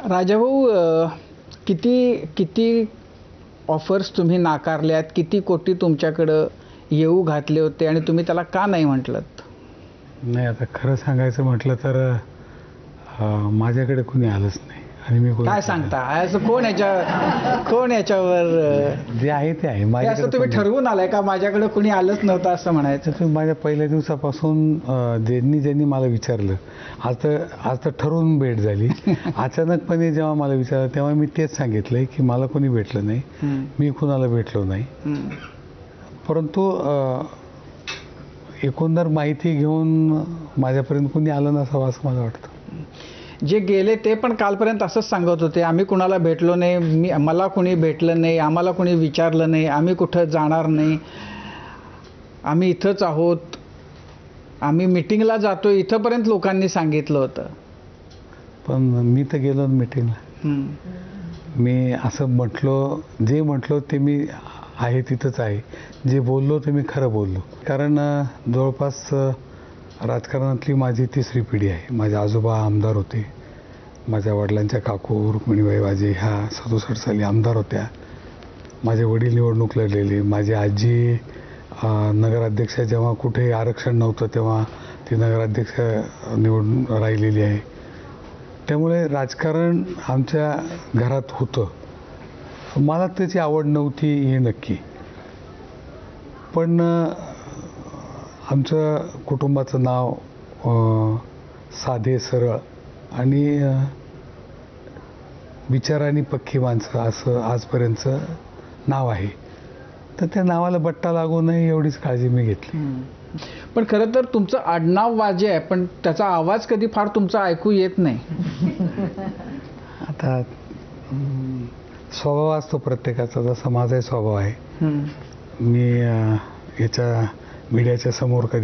राजाभाऊ, किती किती ऑफर्स तुम्ही नाकारल्यात, किती कोटी तुमच्याकडं येऊ घातले होते आणि तुम्ही त्याला का नाही म्हटलत? नाही, आता खरं सांगायचं म्हटलं तर माझ्याकडे कुणी आलंच नाही आणि मी काय सांगता? असं कोण याच्यावर जे आहे ते आहे. असं तुम्ही ठरवून आलाय का माझ्याकडे कुणी आलंच नव्हतं असं म्हणायचं? तुम्ही माझ्या पहिल्या दिवसापासून ज्यांनी मला विचारलं, आज तर ठरवून भेट झाली. अचानकपणे जेव्हा मला विचारलं तेव्हा मी तेच सांगितलंय की मला कोणी भेटलं नाही, मी कुणाला भेटलो नाही. परंतु एकंदर माहिती घेऊन माझ्यापर्यंत कुणी आलं नसावं असं मला वाटतं. जे गेले ते पण कालपर्यंत असंच सांगत होते, आम्ही कुणाला भेटलो नाही, मला कुणी भेटलं नाही, आम्हाला कुणी विचारलं नाही, आम्ही कुठं जाणार नाही, आम्ही इथंच आहोत, आम्ही मिटिंगला जातो, इथंपर्यंत लोकांनी सांगितलं होतं. पण मी तर गेलो मिटिंगला. मी असं जे म्हटलो ते मी आहे तिथंच आहे. जे बोललो ते मी खरं बोललो. कारण जवळपास राजकारणातली माझी तिसरी पिढी आहे. माझे आजोबा आमदार होते, माझ्या वडिलांच्या काकू रुक्मिणीबाई वाजे ह्या 67 साली आमदार होत्या, माझे वडील निवडणूक लढलेले, माझी आजी नगराध्यक्ष जेव्हा कुठे आरक्षण नव्हतं तेव्हा ती नगराध्यक्ष निवडून राहिलेली आहे. त्यामुळे राजकारण आमच्या घरात होतं. मला त्याची आवड नव्हती हे नक्की, पण आमचं कुटुंबाचं नाव साधे सरळ आणि विचारांनी पक्की माणसं असं आजपर्यंतचं नाव आहे. तर त्या नावाला बट्टा लागू नये एवढीच काळजी मी घेतली. पण खरं तर तुमचं आडनाव वाजे आहे, पण त्याचा आवाज कधी फार तुमचा ऐकू येत नाही. आता स्वभाव असतो प्रत्येकाचा, जसा माझाही स्वभाव आहे. मी याच्या मीडियाच्या समोर कधी